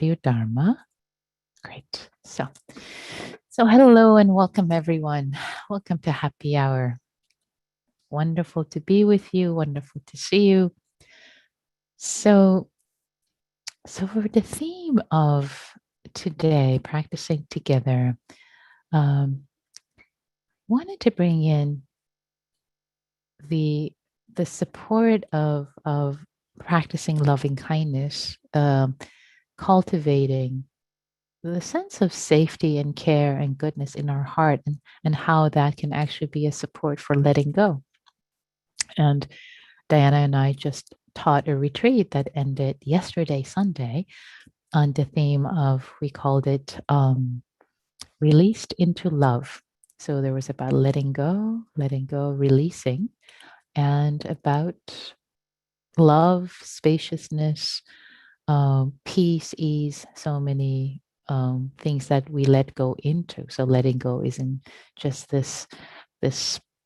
your Dharma. Great. So hello and welcome everyone. Welcome to Happy Hour. Wonderful to be with you. Wonderful to see you. So, for the theme of today, practicing together, um, wanted to bring in the support of practicing loving kindness, cultivating the sense of safety and care and goodness in our heart, and how that can actually be a support for letting go. And Diana and I just taught a retreat that ended yesterday, Sunday, on the theme of, we called it released into love. So there was about letting go, releasing, and about love, spaciousness, peace, ease, so many things that we let go into. So letting go isn't just this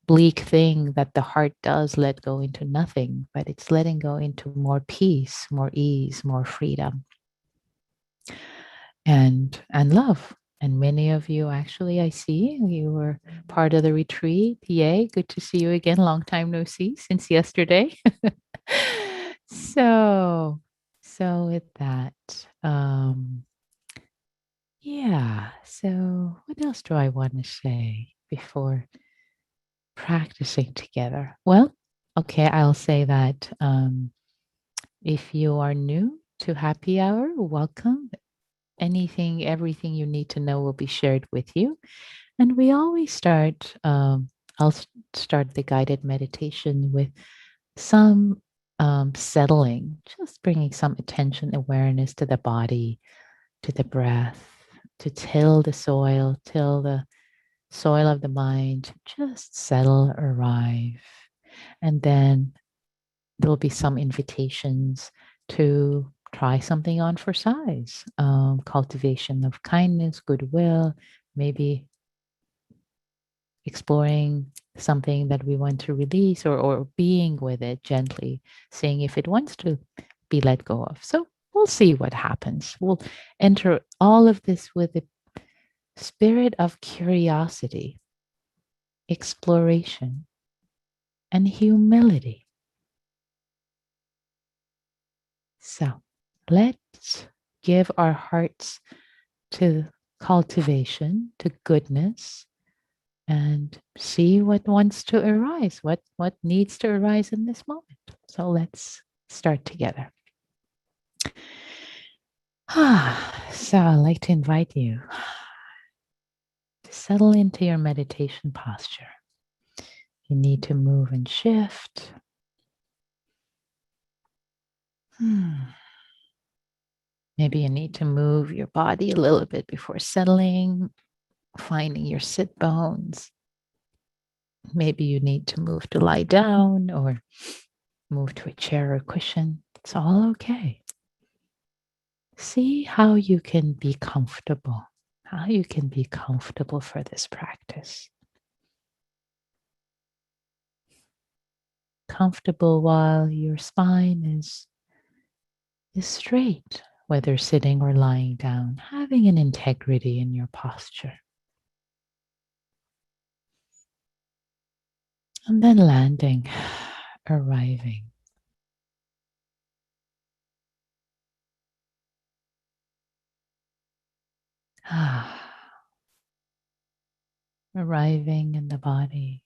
bleak thing that the heart does let go into nothing, but it's letting go into more peace, more ease, more freedom, and love. And many of you, actually, I see you were part of the retreat. Yay, good to see you again. Long time no see, since yesterday. so with that, yeah, so what else do I want to say before practicing together? Well, okay, I'll say that if you are new to Happy Hour, welcome. Anything, everything you need to know will be shared with you. And we always start, I'll start the guided meditation with some settling, just bringing some attention, awareness to the body, to the breath, to till the soil of the mind, just settle, arrive. And then there'll be some invitations to try something on for size, cultivation of kindness, goodwill, maybe exploring something that we want to release, or being with it gently, seeing if it wants to be let go of. So we'll see what happens. We'll enter all of this with a spirit of curiosity, exploration, and humility. So let's give our hearts to cultivation, to goodness, and see what wants to arise, what needs to arise in this moment. So let's start together. So I'd like to invite you to settle into your meditation posture. You need to move and shift. Maybe you need to move your body a little bit before settling, finding your sit bones. Maybe you need to move to lie down or move to a chair or cushion. It's all okay. See how you can be comfortable, for this practice. Comfortable while your spine is straight, whether sitting or lying down, having an integrity in your posture. And then landing, arriving. Arriving in the body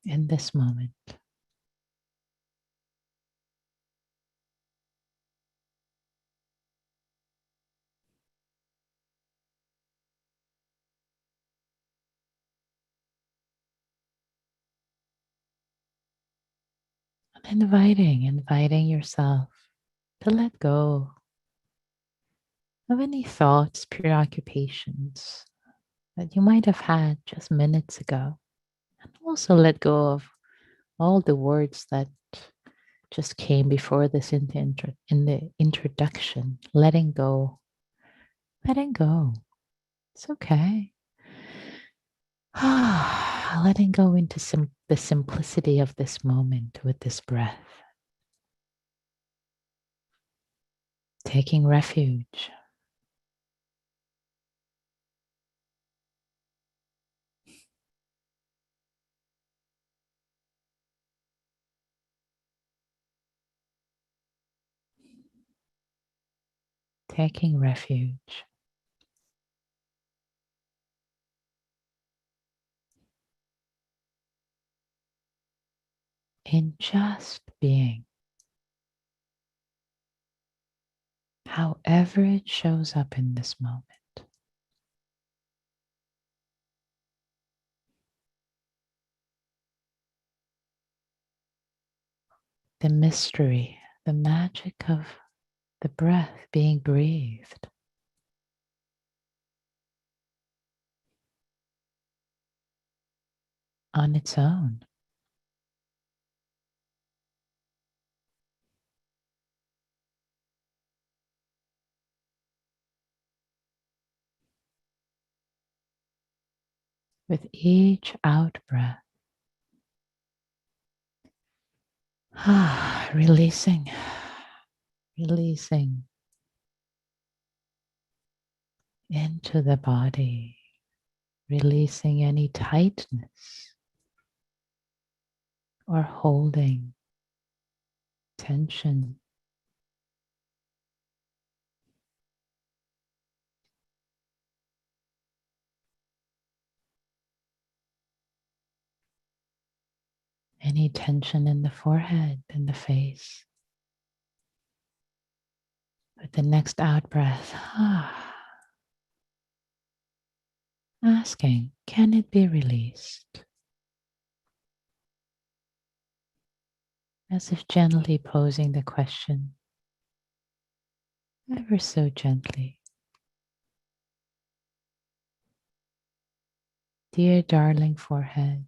in this moment. Inviting yourself to let go of any thoughts, preoccupations that you might have had just minutes ago. And also let go of all the words that just came before this in the introduction. Letting go. It's okay. Letting go into the simplicity of this moment with this breath. taking refuge. Taking refuge in just being, however it shows up in this moment. The mystery, the magic of the breath being breathed on its own. With each out breath, releasing, releasing into the body, releasing any tightness or holding tension. Any tension in the forehead and the face. With the next out breath, asking, can it be released? As if gently posing the question, ever so gently. Dear darling forehead,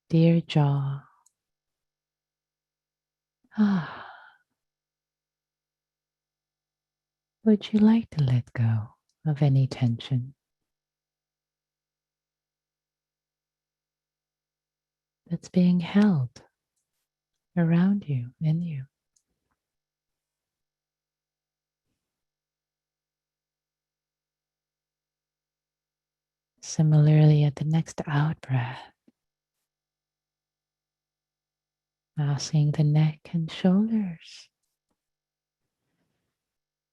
dear jaw, would you like to let go of any tension that's being held around you, in you? Similarly, at the next out breath, asking the neck and shoulders,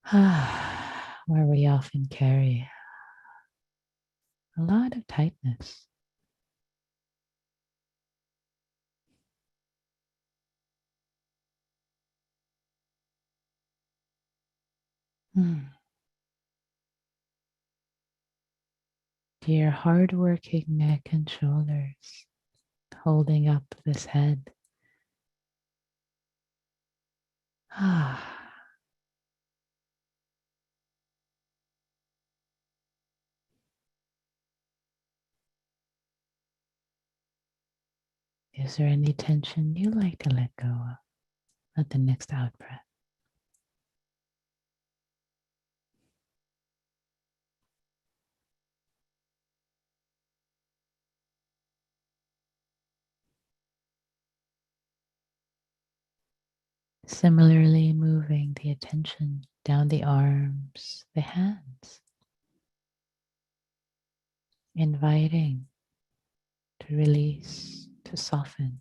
where we often carry a lot of tightness. Dear hardworking neck and shoulders, holding up this head. Is there any tension you like to let go of at the next out breath? Similarly, moving the attention down the arms, the hands, inviting to release, to soften.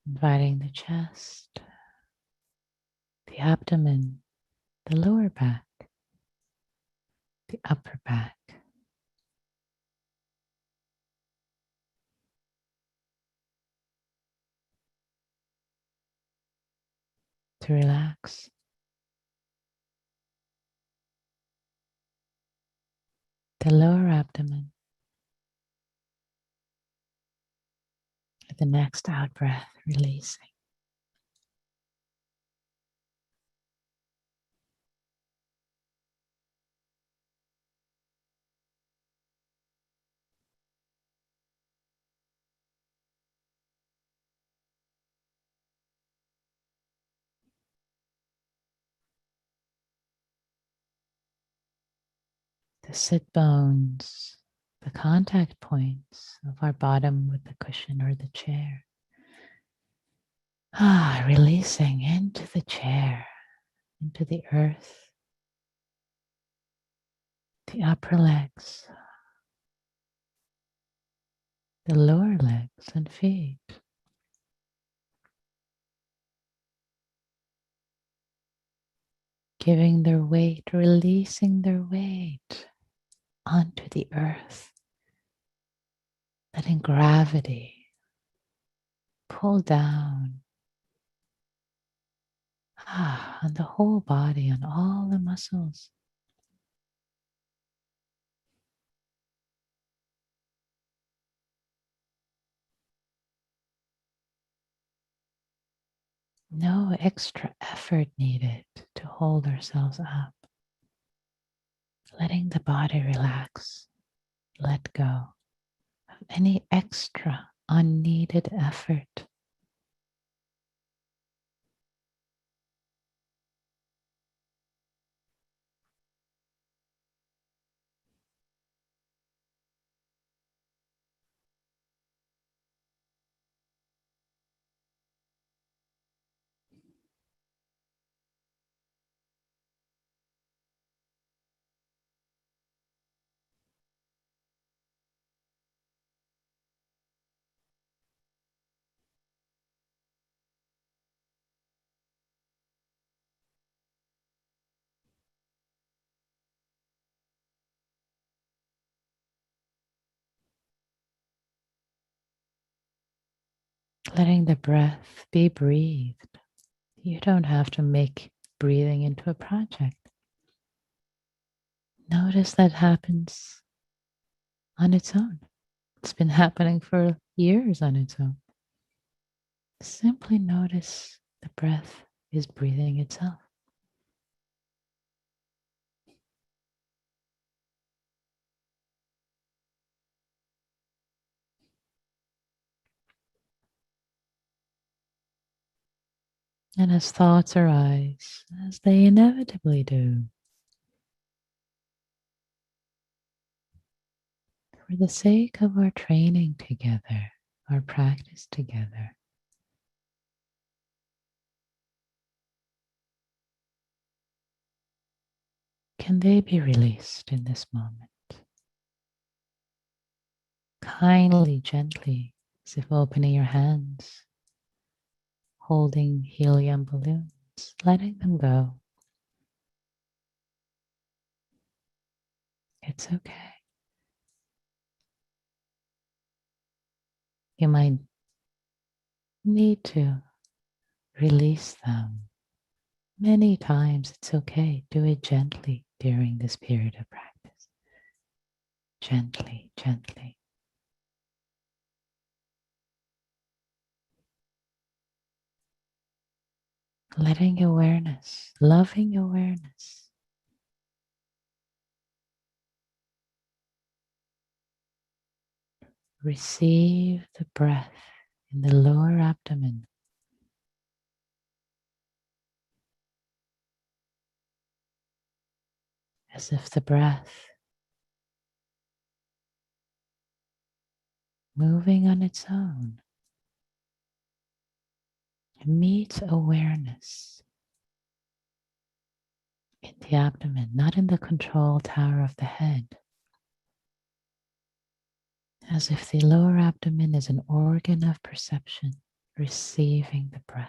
Inviting the chest, the abdomen, the lower back, the upper back to relax. The lower abdomen. At the next out breath, releasing. the sit bones, the contact points of our bottom with the cushion or the chair. Releasing into the chair, into the earth, the upper legs, the lower legs and feet. Giving their weight, releasing their weight onto the earth, letting gravity pull down on the whole body, on all the muscles. No extra effort needed to hold ourselves up. Letting the body relax, let go of any extra unneeded effort. Letting the breath be breathed. You don't have to make breathing into a project. Notice that happens on its own. It's been happening for years on its own. Simply notice the breath is breathing itself. And as thoughts arise, as they inevitably do, for the sake of our training together, our practice together, can they be released in this moment? Kindly, gently, as if opening your hands, holding helium balloons, letting them go. It's okay. You might need to release them many times. It's okay. Do it gently during this period of practice. Gently, gently. Letting awareness, loving awareness, receive the breath in the lower abdomen, as if the breath moving on its own meets awareness in the abdomen, not in the control tower of the head. As if the lower abdomen is an organ of perception, receiving the breath.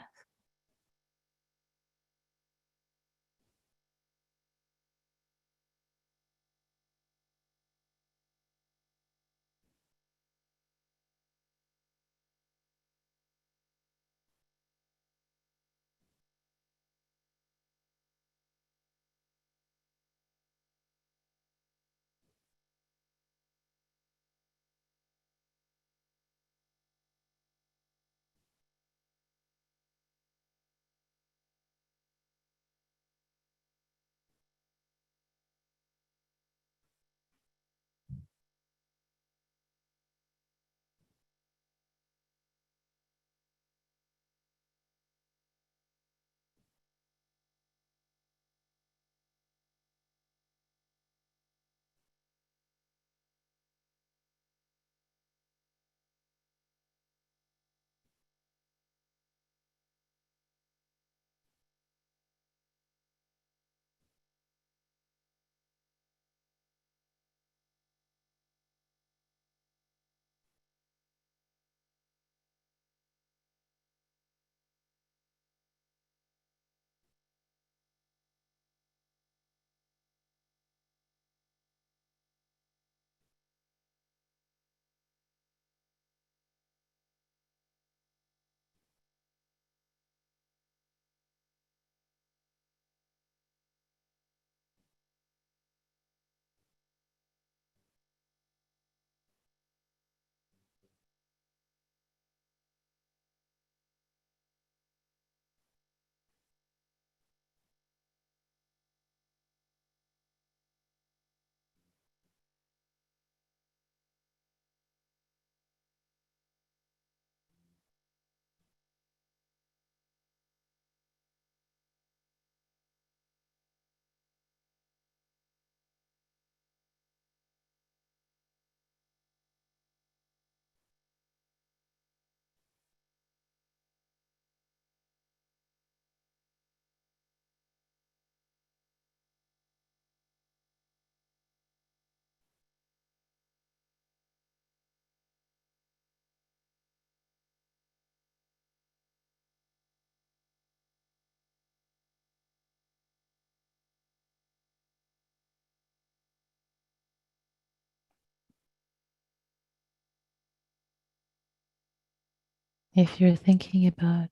If you're thinking about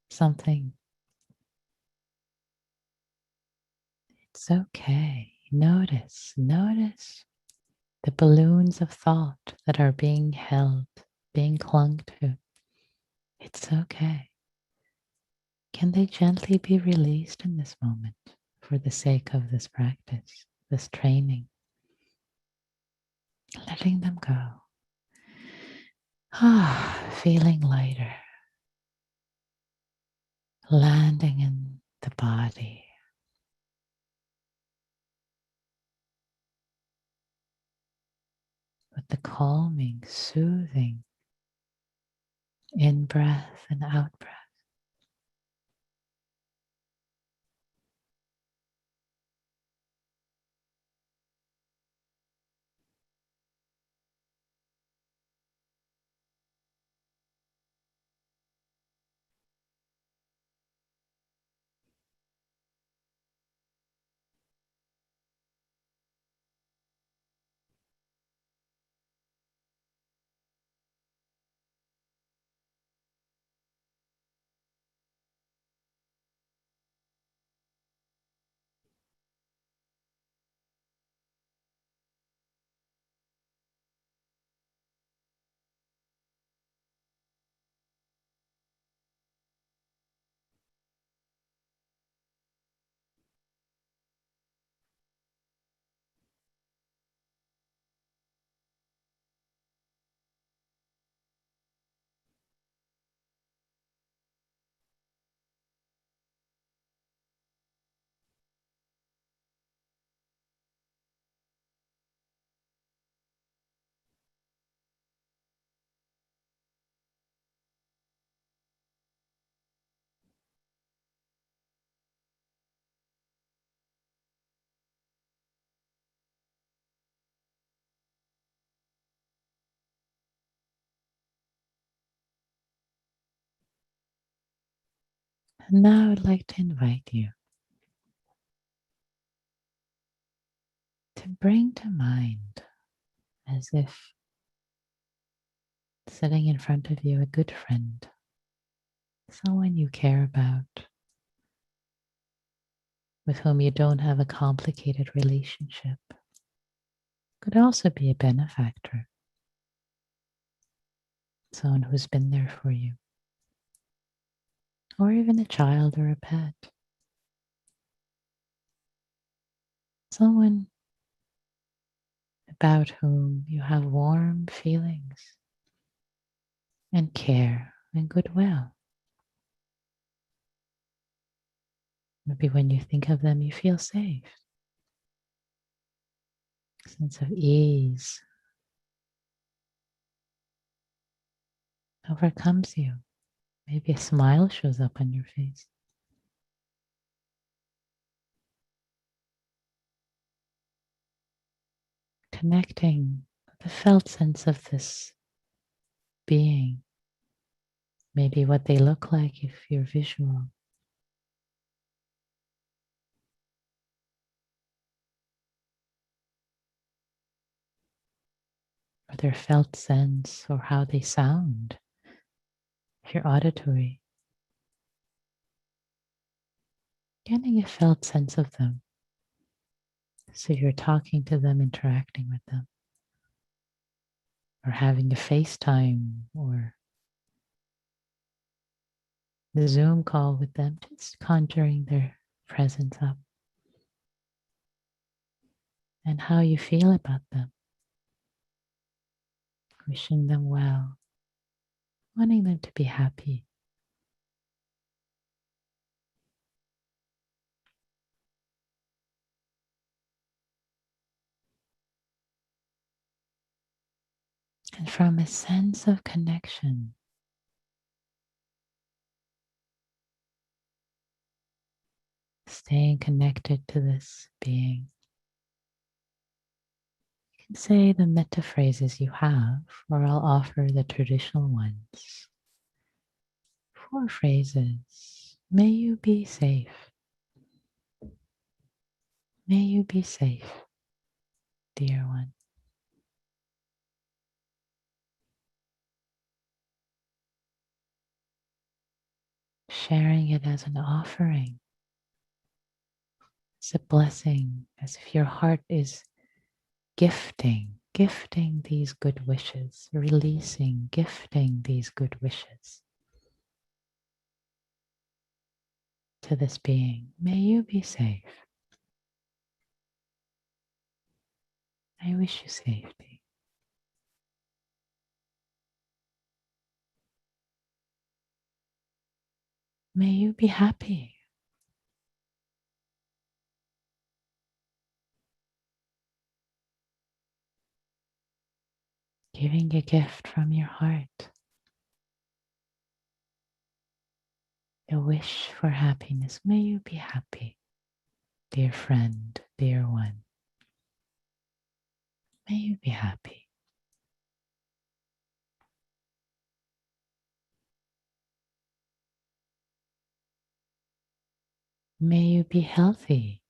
something, it's okay. Notice the balloons of thought that are being held, being clung to. It's okay. Can they gently be released in this moment for the sake of this practice, this training? Letting them go. Feeling lighter, landing in the body with the calming, soothing in breath and out breath. And now I'd like to invite you to bring to mind, as if sitting in front of you, a good friend, someone you care about, with whom you don't have a complicated relationship. Could also be a benefactor, someone who's been there for you, or even a child or a pet. Someone about whom you have warm feelings and care and goodwill. Maybe when you think of them, you feel safe. A sense of ease overcomes you. Maybe a smile shows up on your face. Connecting the felt sense of this being, maybe what they look like if you're visual. Or their felt sense, or how they sound, if you're auditory. Getting a felt sense of them. So you're talking to them, interacting with them, or having a FaceTime or the Zoom call with them, just conjuring their presence up and how you feel about them, wishing them well, wanting them to be happy. And from a sense of connection, staying connected to this being, you can say the metta phrases you have, or I'll offer the traditional ones. 4 phrases. May you be safe. May you be safe, dear one. sharing it as an offering. It's a blessing, as if your heart is gifting these good wishes, releasing, gifting these good wishes to this being. May you be safe. I wish you safety. May you be happy. Giving a gift from your heart, a wish for happiness. May you be happy, dear friend, dear one. May you be happy. May you be healthy.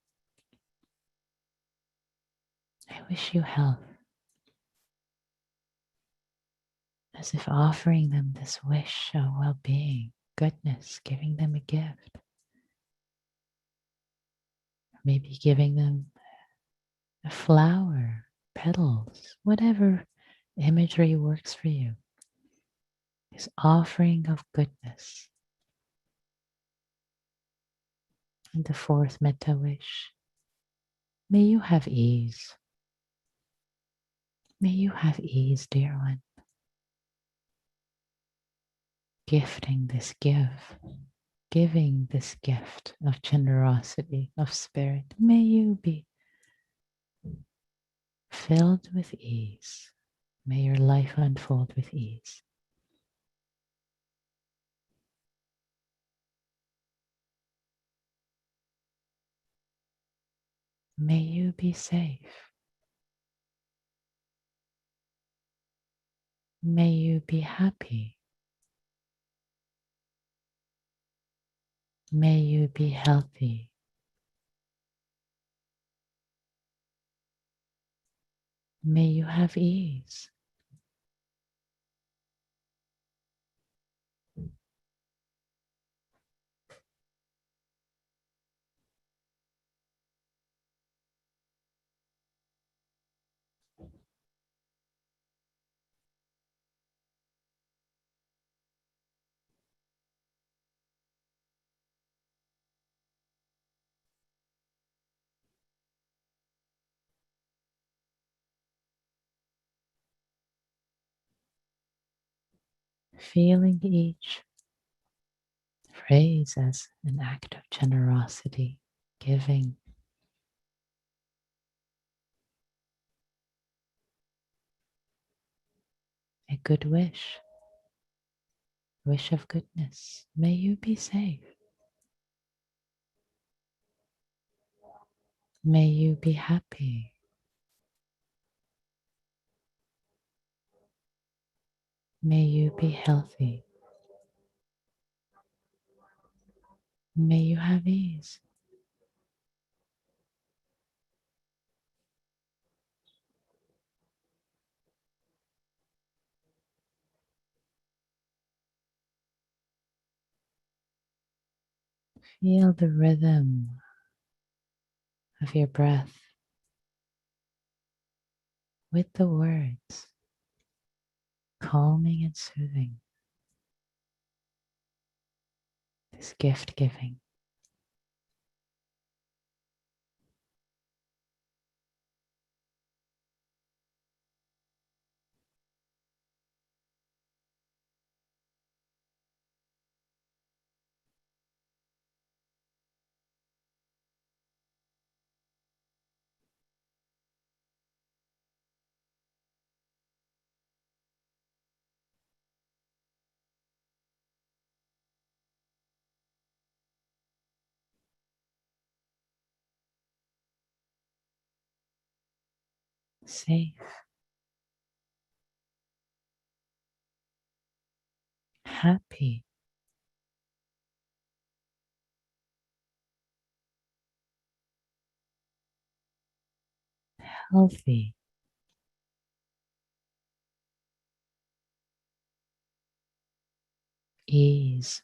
I wish you health, as if offering them this wish of well-being, goodness, giving them a gift. Maybe giving them a flower, petals, whatever imagery works for you. This offering of goodness. And the fourth metta wish. May you have ease. May you have ease, dear one. Gifting this giving this gift of generosity, of spirit. May you be filled with ease. May your life unfold with ease. May you be safe. May you be happy. May you be healthy. May you have ease. Feeling each phrase as an act of generosity, giving. A good wish of goodness. May you be safe. May you be happy. May you be healthy. May you have ease. Feel the rhythm of your breath with the words, calming and soothing. This gift giving. Safe, happy, healthy, ease,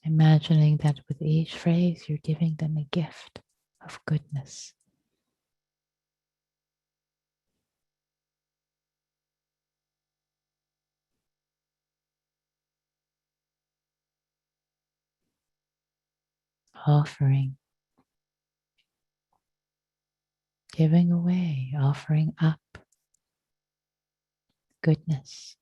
Imagining that with each phrase, you're giving them a gift of goodness. Offering, giving away, offering up goodness.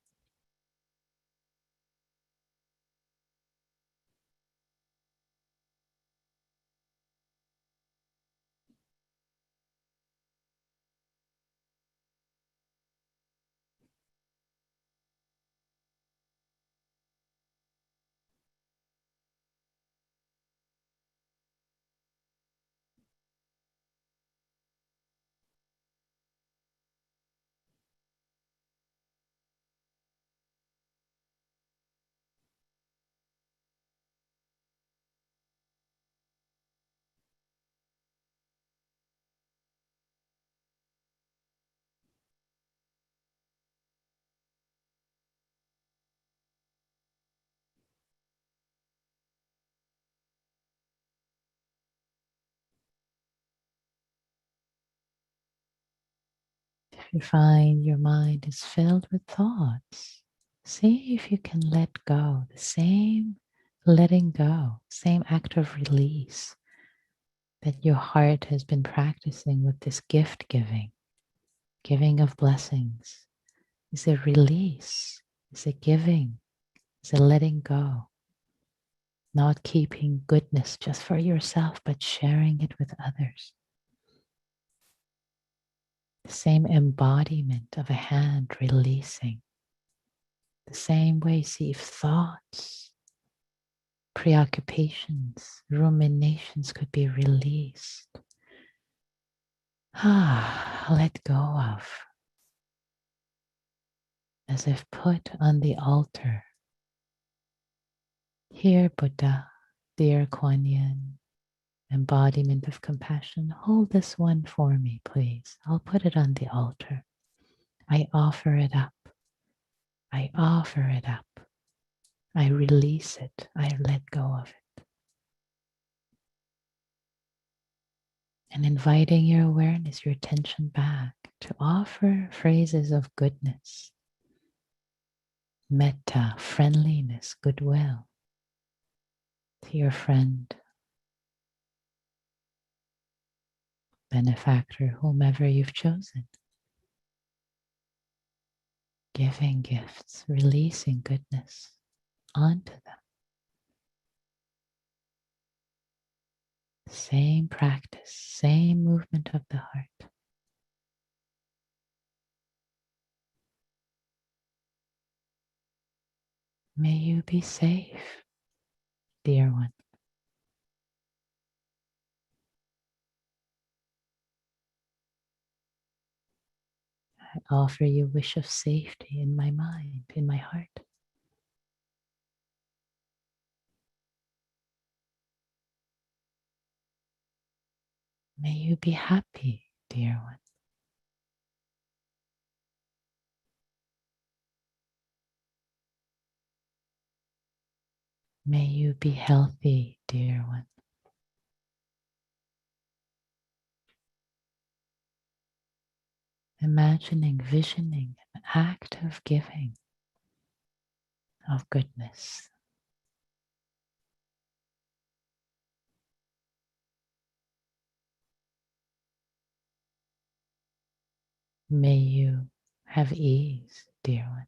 If you find your mind is filled with thoughts, see if you can let go, the same letting go, same act of release that your heart has been practicing with this gift giving, giving of blessings, is a release, is a giving, is a letting go, not keeping goodness just for yourself, but sharing it with others. The same embodiment of a hand releasing. The same way, see if thoughts, preoccupations, ruminations could be released. Let go of, as if put on the altar. Here, Buddha, dear Kuan Yin, embodiment of compassion, hold this one for me, please. I'll put it on the altar. I offer it up. I offer it up. I release it. I let go of it. And inviting your awareness, your attention back to offer phrases of goodness, metta, friendliness, goodwill to your friend, benefactor, whomever you've chosen. Giving gifts, releasing goodness onto them. Same practice, same movement of the heart. May you be safe, dear one. I offer you a wish of safety in my mind, in my heart. May you be happy, dear one. May you be healthy, dear one. Imagining, visioning an act of giving, of goodness. May you have ease, dear one.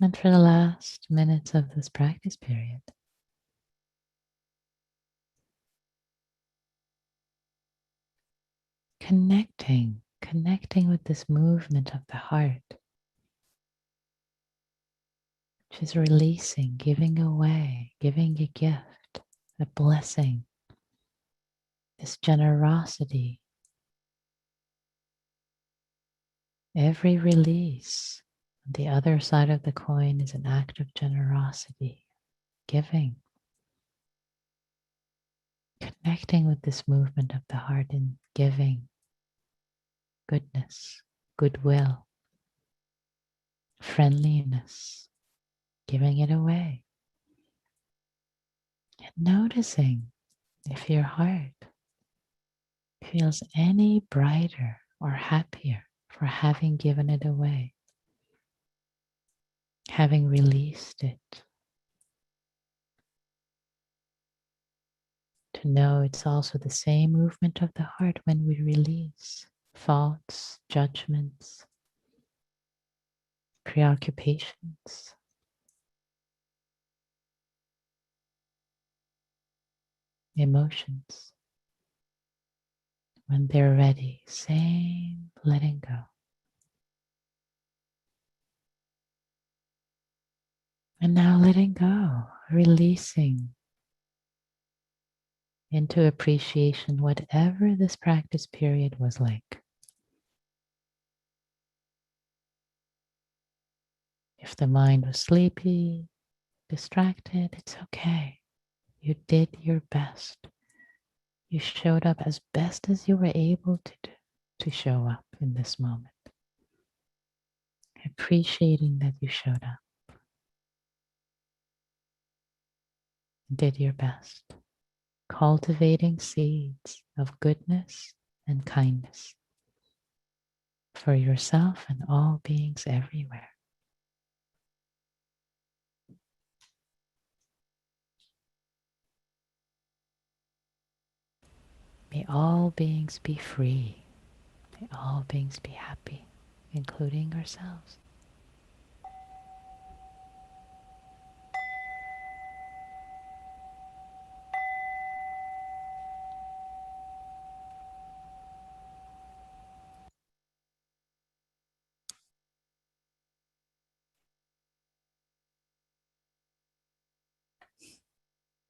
And for the last minutes of this practice period, connecting with this movement of the heart, which is releasing, giving away, giving a gift, a blessing, this generosity. Every release on the other side of the coin is an act of generosity, giving, connecting with this movement of the heart and giving goodness, goodwill, friendliness, giving it away. And noticing if your heart feels any brighter or happier for having given it away, having released it. To know it's also the same movement of the heart when we release thoughts, judgments, preoccupations. Emotions. When they're ready, same letting go. And now letting go, releasing into appreciation whatever this practice period was like. If the mind was sleepy, distracted, it's okay. You did your best. You showed up as best as you were able to do, to show up in this moment. Appreciating that you showed up, did your best. Cultivating seeds of goodness and kindness for yourself and all beings everywhere. May all beings be free. May all beings be happy, including ourselves.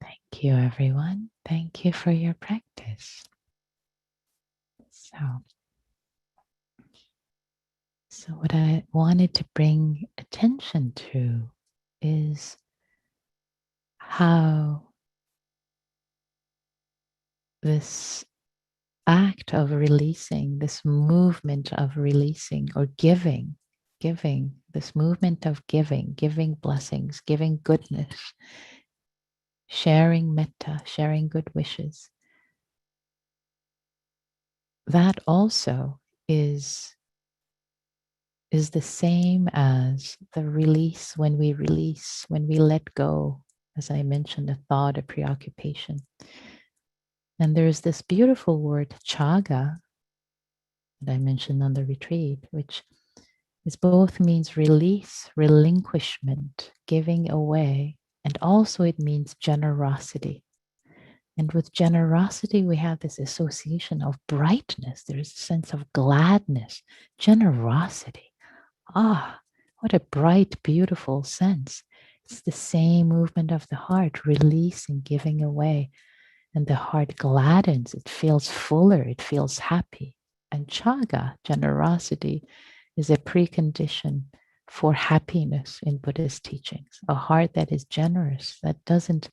Thank you, everyone. Thank you for your practice. So what I wanted to bring attention to is how this act of releasing, this movement of releasing or giving, this movement of giving blessings, giving goodness, sharing metta, sharing good wishes, that also is the same as the release, when we let go, as I mentioned, a thought, a preoccupation. And there's this beautiful word, chaga, that I mentioned on the retreat, which is both means release, relinquishment, giving away, and also it means generosity. And with generosity, we have this association of brightness. There's a sense of gladness, generosity. Ah, what a bright, beautiful sense. It's the same movement of the heart, releasing, giving away. And the heart gladdens, it feels fuller, it feels happy. And chaga, generosity, is a precondition for happiness in Buddhist teachings. A heart that is generous, that doesn't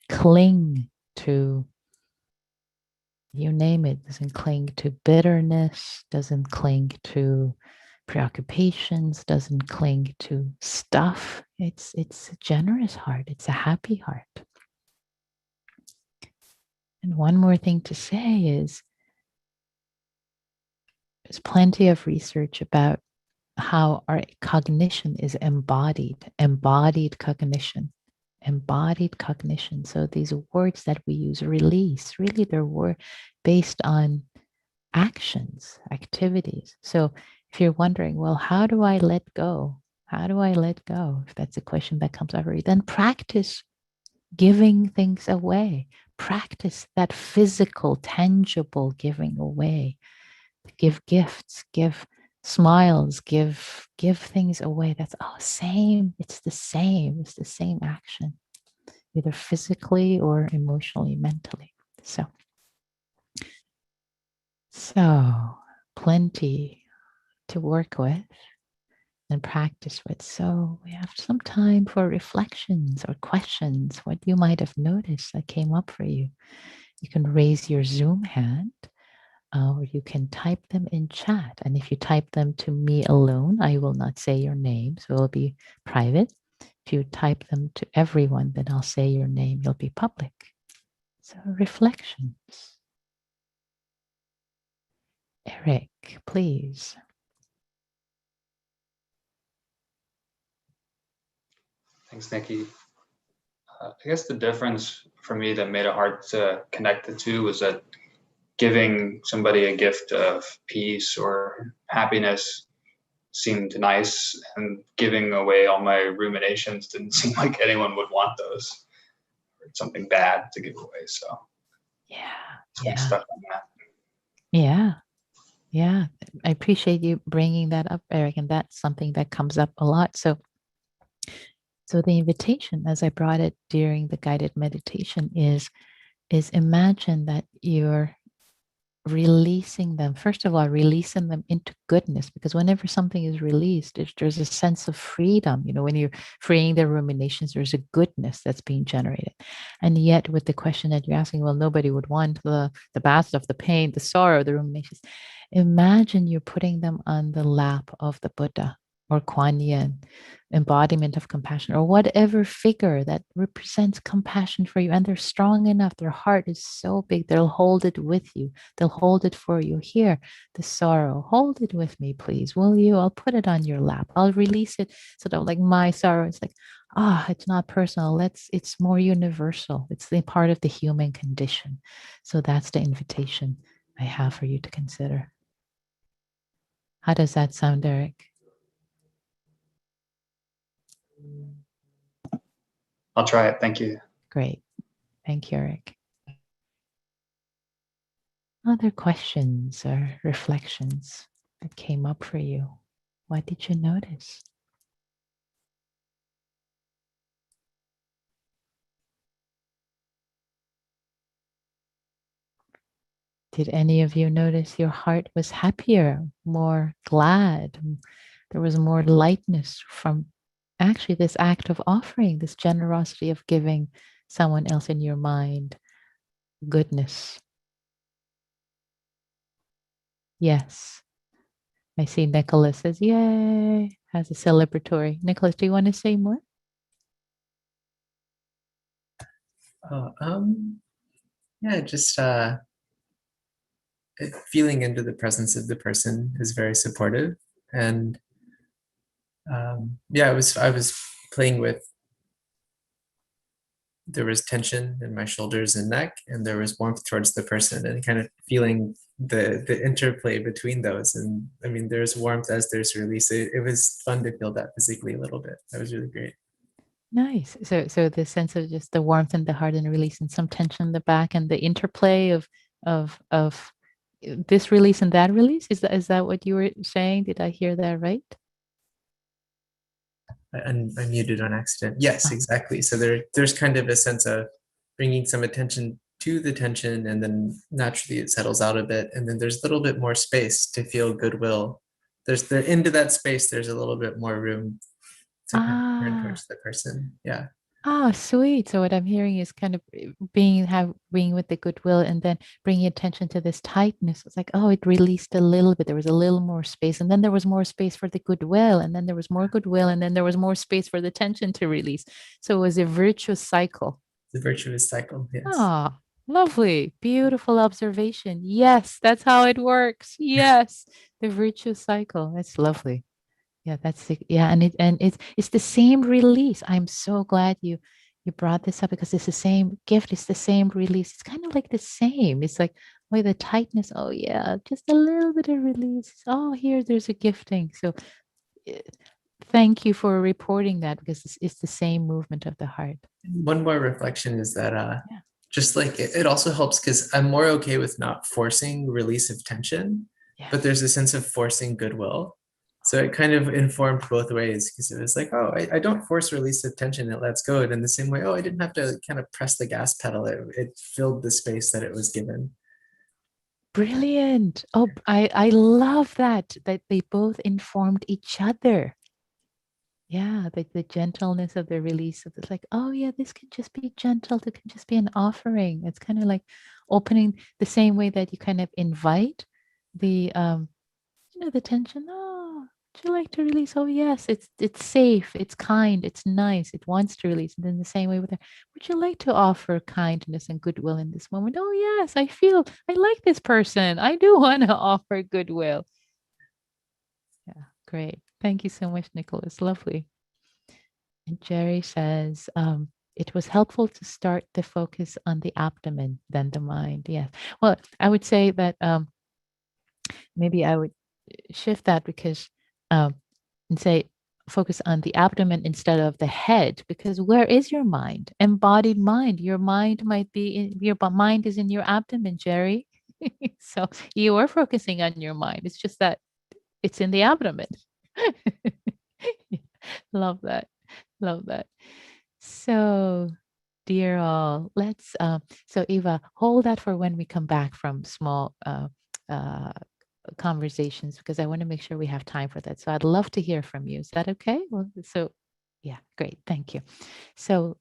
cling to, you name it, doesn't cling to bitterness, doesn't cling to preoccupations, doesn't cling to stuff. It's a generous heart, it's a happy heart. And one more thing to say is there's plenty of research about how our cognition is embodied cognition, embodied cognition. So these words that we use, release, really they're based on actions, activities. So if you're wondering, well, how do I let go? How do I let go? If that's a question that comes up, then practice giving things away. Practice that physical, tangible giving away. Give gifts, give smiles, give things away. That's all same. It's the same. It's the same action, either physically or emotionally, mentally. So plenty to work with and practice with. So we have some time for reflections or questions, what you might have noticed that came up for you. You can raise your Zoom hand or you can type them in chat. And if you type them to me alone, I will not say your name, so it'll be private. If you type them to everyone, then I'll say your name, you'll be public. So reflections. Eric, please. Thanks, Nikki. I guess the difference for me that made it hard to connect the two was that giving somebody a gift of peace or happiness seemed nice, and giving away all my ruminations didn't seem like anyone would want those. It's something bad to give away. So I'm stuck on that. Yeah. Yeah. I appreciate you bringing that up, Eric. And that's something that comes up a lot. So the invitation, as I brought it during the guided meditation, is imagine that you're releasing them. First of all, releasing them into goodness, because whenever something is released, there's a sense of freedom. When you're freeing the ruminations, there's a goodness that's being generated. And yet, with the question that you're asking, well, nobody would want the bad stuff, the pain, the sorrow, the ruminations. Imagine you're putting them on the lap of the Buddha or Kuan Yin, embodiment of compassion, or whatever figure that represents compassion for you. And they're strong enough, their heart is so big, they'll hold it with you, they'll hold it for you. Here, the sorrow, hold it with me, please, will you? I'll put it on your lap, I'll release it. Sort of like my sorrow, it's like, it's not personal, it's more universal, it's the part of the human condition. So that's the invitation I have for you to consider. How does that sound, Eric? I'll try it. Thank you. Great. Thank you, Eric. Other questions or reflections that came up for you? What did you notice? Did any of you notice your heart was happier, more glad? There was more lightness from actually this act of offering, this generosity of giving someone else in your mind goodness. Yes. I see Nicholas says, yay, has a celebratory. Nicholas, do you want to say more? Yeah, just feeling into the presence of the person is very supportive. And yeah, I was playing with, there was tension in my shoulders and neck, and there was warmth towards the person, and kind of feeling the interplay between those. And I mean, there's warmth as there's release. It was fun to feel that physically a little bit. That was really great. Nice. So the sense of just the warmth in the heart and release, and some tension in the back, and the interplay of this release and that release. Is that what you were saying? Did I hear that right? I muted on accident. Yes, exactly. So there's kind of a sense of bringing some attention to the tension, and then naturally it settles out a bit, and then there's a little bit more space to feel goodwill. There into that space, there's a little bit more room to kind of turn towards the person. Yeah. Sweet. So what I'm hearing is kind of being with the goodwill, and then bringing attention to this tightness. It's like, it released a little bit. There was a little more space, and then there was more space for the goodwill, and then there was more goodwill, and then there was more space for the tension to release. So it was a virtuous cycle. The virtuous cycle. Yes. Lovely. Beautiful observation. Yes, that's how it works. Yes, the virtuous cycle. That's lovely. Yeah, and it's the same release. I'm so glad you brought this up, because it's the same gift. It's the same release. It's kind of like the same. It's like, the tightness. Oh yeah, just a little bit of release. Oh, there's a gifting. So thank you for reporting that, because it's the same movement of the heart. One more reflection is that Yeah. just like it also helps because I'm more okay with not forcing release of tension, Yeah. but there's a sense of forcing goodwill. So it kind of informed both ways, because it was like, oh, I don't force release of tension, it lets go. And in the same way, oh, I didn't have to kind of press the gas pedal. It filled the space that it was given. Brilliant. Oh, I love that they both informed each other. Yeah, the gentleness of the release of it's like, oh yeah, this can just be gentle. It can just be an offering. It's kind of like opening the same way that you kind of invite the the tension. Oh, would you like to release? Oh yes, it's safe, it's kind, it's nice, it wants to release. And then the same way with her, would you like to offer kindness and goodwill in this moment? Oh yes, I feel I like this person. I do want to offer goodwill. Yeah, great. Thank you so much, Nicholas. Lovely. And Jerry says, it was helpful to start the focus on the abdomen than the mind. Yes. Well, I would say that maybe I would shift that because and say focus on the abdomen instead of the head, because where is your mind? Embodied mind. Your mind might be in your mind is in your abdomen, Jerry. So you are focusing on your mind. It's just that it's in the abdomen. Love that. Love that. So, dear all, let's. So, Eva, hold that for when we come back from small uh, conversations, because I want to make sure we have time for that. So, I'd love to hear from you. Is that okay? Well, so, yeah, great. Thank you. So,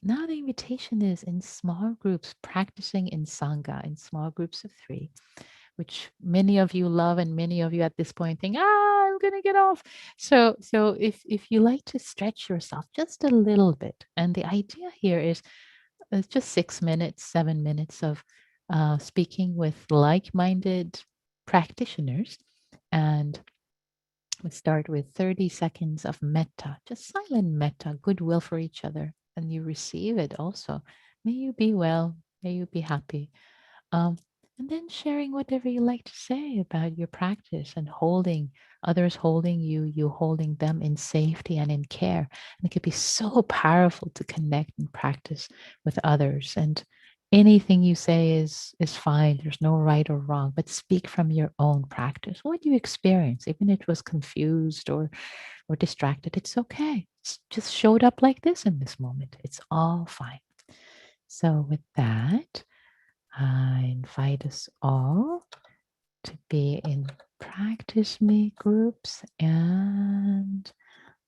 now the invitation is in small groups, practicing in Sangha, in small groups of 3, which many of you love, and many of you at this point think, I'm gonna get off. So if you like to stretch yourself just a little bit, and the idea here is it's just 6 minutes, 7 minutes of speaking with like-minded practitioners, and we start with 30 seconds of metta, just silent metta, goodwill for each other, and you receive it also. May you be well, may you be happy. Um, and then sharing whatever you like to say about your practice, and holding others, holding you, you holding them in safety and in care. And it could be so powerful to connect and practice with others. And anything you say is fine. There's no right or wrong, but speak from your own practice. What you experience, even if it was confused or distracted, it's okay. It's just showed up like this in this moment. It's all fine. So with that, I invite us all to be in practice me groups, and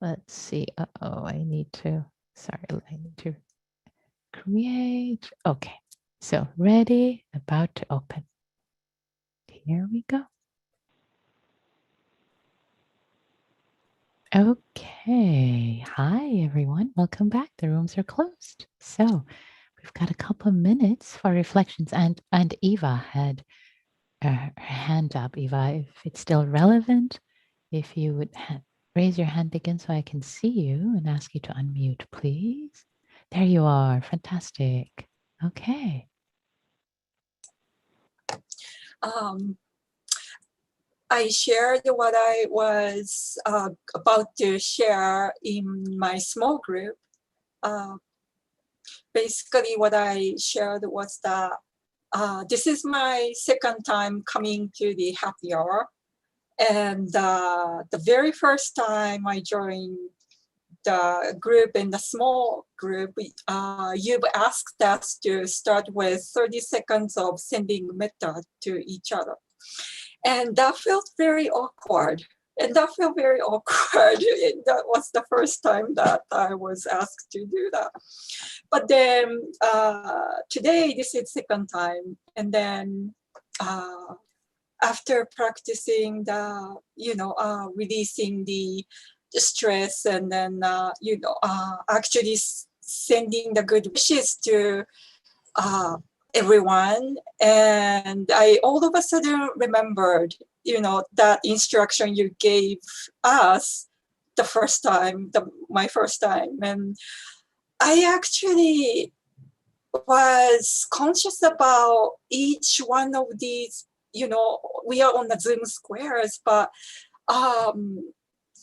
let's see. I need to create. Okay, so ready, about to open. Here we go. Okay, hi everyone. Welcome back. The rooms are closed. So we've got a couple of minutes for reflections, and Eva had her hand up, Eva, if it's still relevant. If you would raise your hand again so I can see you, and ask you to unmute, please. There you are. Fantastic. Okay. I shared what I was about to share in my small group. Basically, what I shared was that this is my second time coming to the happy hour. And the very first time I joined the group, in the small group, you've asked us to start with 30 seconds of sending metta to each other. And that felt very awkward. That was the first time that I was asked to do that. But then today, this is second time. And then after practicing the, releasing the stress, and then, actually sending the good wishes to everyone. And I all of a sudden remembered, that instruction you gave us the first time, my first time. And I actually was conscious about each one of these, we are on the Zoom squares, but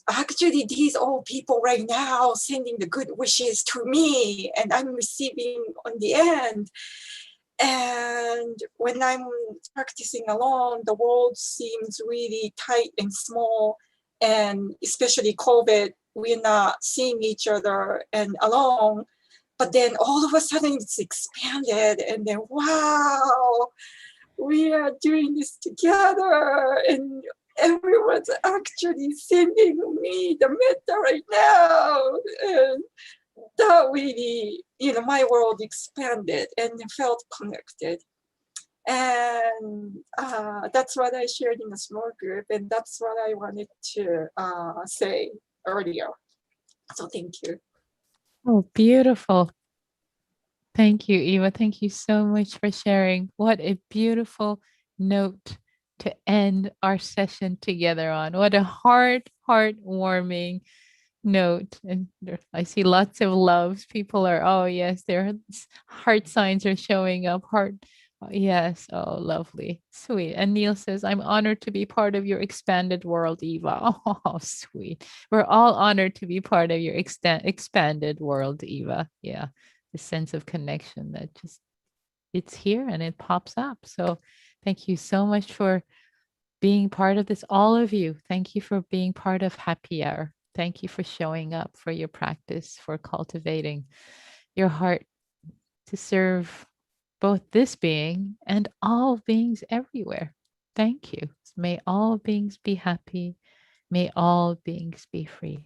actually these old people right now sending the good wishes to me, and I'm receiving on the end. And when I'm practicing alone, the world seems really tight and small. And especially COVID, we're not seeing each other and alone. But then all of a sudden it's expanded, and then wow, we are doing this together, and everyone's actually sending me the metta right now. And that really, my world expanded and felt connected. And that's what I shared in a small group, and that's what I wanted to say earlier. So thank you. Oh, beautiful. Thank you, Eva. Thank you so much for sharing. What a beautiful note to end our session together on. What a heartwarming note. And I see lots of loves. People are, oh yes, their heart signs are showing up. Heart, yes, oh lovely, sweet. And Neil says, I'm honored to be part of your expanded world, Eva. Oh, sweet. We're all honored to be part of your expanded world, Eva. Yeah, the sense of connection that just, it's here and it pops up. So thank you so much for being part of this, all of you. Thank you for being part of Happy Hour. Thank you for showing up, for your practice, for cultivating your heart to serve both this being and all beings everywhere. Thank you. May all beings be happy. May all beings be free.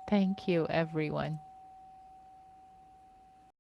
Thank you, everyone.